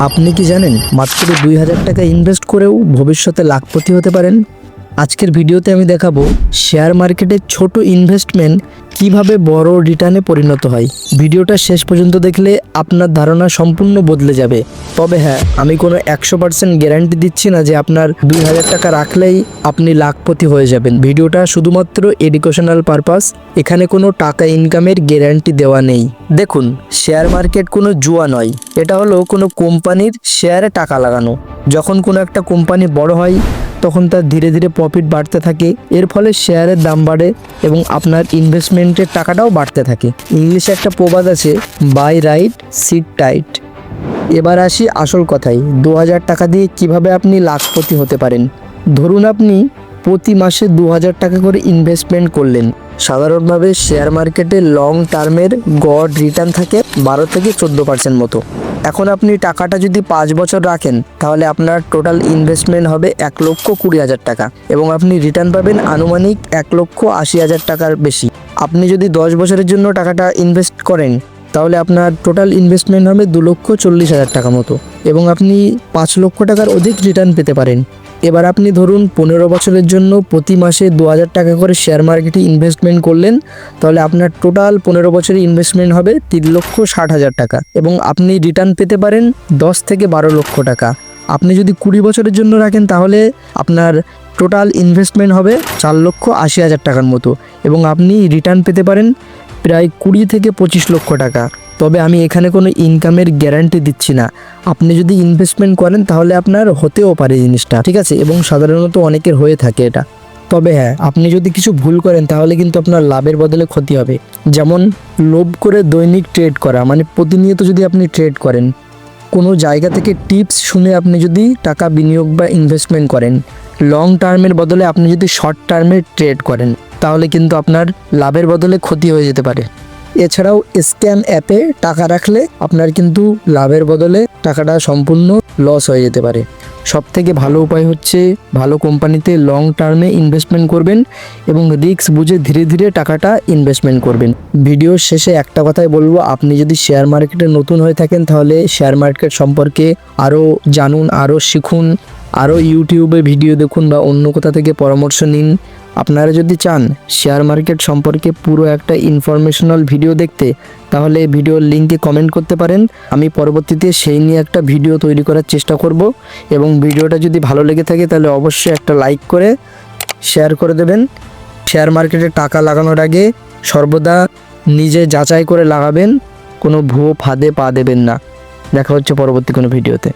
আপনি কি জানেন মাত্র 2000 টাকা ইনভেস্ট করেও ভবিষ্যতে লাখপতি হতে পারেন? আজকের ভিডিওতে আমি দেখাবো শেয়ার মার্কেটের ছোট ইনভেস্টমেন্ট কিভাবে বড় রিটার্নে পরিণত হয়। ভিডিওটা শেষ পর্যন্ত দেখলে আপনার ধারণা সম্পূর্ণ বদলে যাবে। তবে হ্যাঁ, আমি কোনো 100% গ্যারান্টি দিচ্ছি না যে আপনার 2000 টাকা রাখলেই আপনি লাখপতি হয়ে যাবেন। ভিডিওটা শুধুমাত্র এডুকেশনাল পারপাস, এখানে কোনো টাকা ইনকামের গ্যারান্টি দেওয়া নেই। দেখুন, শেয়ার মার্কেট কোনো জুয়া নয়, এটা হলো কোনো কোম্পানির শেয়ারে টাকা লাগানো। যখন কোনো একটা কোম্পানি বড় হয় তখন তার ধীরে ধীরে প্রফিট বাড়তে থাকে, এর ফলে শেয়ারের দাম বাড়ে এবং আপনার ইনভেস্টমেন্টের টাকাটাও বাড়তে থাকে। ইংলিশে একটা প্রবাদ আছে, বাই রাইট সিট টাইট। এবার আসি আসল কথায়, 2000 টাকা দিয়ে কিভাবে আপনি লাখপতি হতে পারেন। ধরুন আপনি প্রতি মাসে 2000 টাকা করে ইনভেস্টমেন্ট করলেন। সাধারণভাবে শেয়ার মার্কেটে লং টার্মের গড় রিটার্ন থাকে 12 থেকে 14% মতো। এখন আপনি টাকাটা যদি 5 বছর রাখেন তাহলে আপনার টোটাল ইনভেস্টমেন্ট হবে 1,20,000 টাকা এবং আপনি রিটার্ন পাবেন আনুমানিক 1,80,000 টাকার বেশি। আপনি যদি 10 বছরের জন্য টাকাটা ইনভেস্ট করেন তাহলে আপনার টোটাল ইনভেস্টমেন্ট হবে 2,40,000 টাকা মতো এবং আপনি 5 লক্ষ টাকার অধিক রিটার্ন পেতে পারেন। এবার আপনি ধরুন 15 বছরের জন্য প্রতি মাসে 2000 টাকা করে শেয়ার মার্কেটে ইনভেস্টমেন্ট করলেন, তাহলে আপনার টোটাল 15 বছরের ইনভেস্টমেন্ট হবে 3,60,000 টাকা এবং আপনি রিটার্ন পেতে পারেন 10 থেকে 12 লক্ষ টাকা। আপনি যদি 20 বছরের জন্য রাখেন তাহলে আপনার টোটাল ইনভেস্টমেন্ট হবে 4,80,000 টাকার মতো এবং আপনি রিটার্ন পেতে পারেন প্রায় 20 থেকে 25 লক্ষ টাকা। তবে আমি এখানে কোনো ইনকামের গ্যারান্টি দিচ্ছি না। আপনি যদি ইনভেস্টমেন্ট করেন তাহলে আপনার হতেও পারে জিনিসটা, ঠিক আছে, এবং সাধারণত অনেকের হয়ে থাকে এটা। তবে হ্যাঁ, আপনি যদি কিছু ভুল করেন তাহলে কিন্তু আপনার লাভের বদলে ক্ষতি হবে। যেমন লোভ করে দৈনিক ট্রেড করা, মানে প্রতিনিয়ত যদি আপনি ট্রেড করেন, কোনো জায়গা থেকে টিপস শুনে আপনি যদি টাকা বিনিয়োগ বা ইনভেস্টমেন্ট করেন, লং টার্মের বদলে আপনি যদি শর্ট টার্মে ট্রেড করেন তাহলে কিন্তু আপনার লাভের বদলে ক্ষতি হয়ে যেতে পারে। এছাড়াও স্ক্যাম অ্যাপে টাকা রাখলে আপনার কিন্তু লাভের বদলে টাকাটা সম্পূর্ণ লস হয়ে যেতে পারে। সবথেকে ভালো উপায় হচ্ছে ভালো কোম্পানিতে লং টার্মে ইনভেস্টমেন্ট করবেন এবং রিস্ক বুঝে ধীরে ধীরে টাকাটা ইনভেস্টমেন্ট করবেন। ভিডিওর শেষে একটা কথাই বলবো, আপনি যদি শেয়ার মার্কেটে নতুন হয়ে থাকেন তাহলে শেয়ার মার্কেট সম্পর্কে আরও জানুন, আরও শিখুন, আরও ইউটিউবে ভিডিও দেখুন বা অন্য কোথা থেকে পরামর্শ নিন। আপনারা যদি চান শেয়ার মার্কেট সম্পর্কে পুরো একটা ইনফরমেশনাল ভিডিও দেখতে তাহলে ভিডিওর লিঙ্কে কমেন্ট করতে পারেন। আমি পরবর্তীতে সেই নিয়ে একটা ভিডিও তৈরি করার চেষ্টা করব এবং ভিডিওটা যদি ভালো লেগে থাকে তাহলে অবশ্যই একটা লাইক করে শেয়ার করে দেবেন। শেয়ার মার্কেটে টাকা লাগানোর আগে সর্বদা নিজে যাচাই করে লাগাবেন, কোনো ভুয়ো ফাঁদে পা দেবেন না। দেখা হচ্ছে পরবর্তী কোনো ভিডিওতে।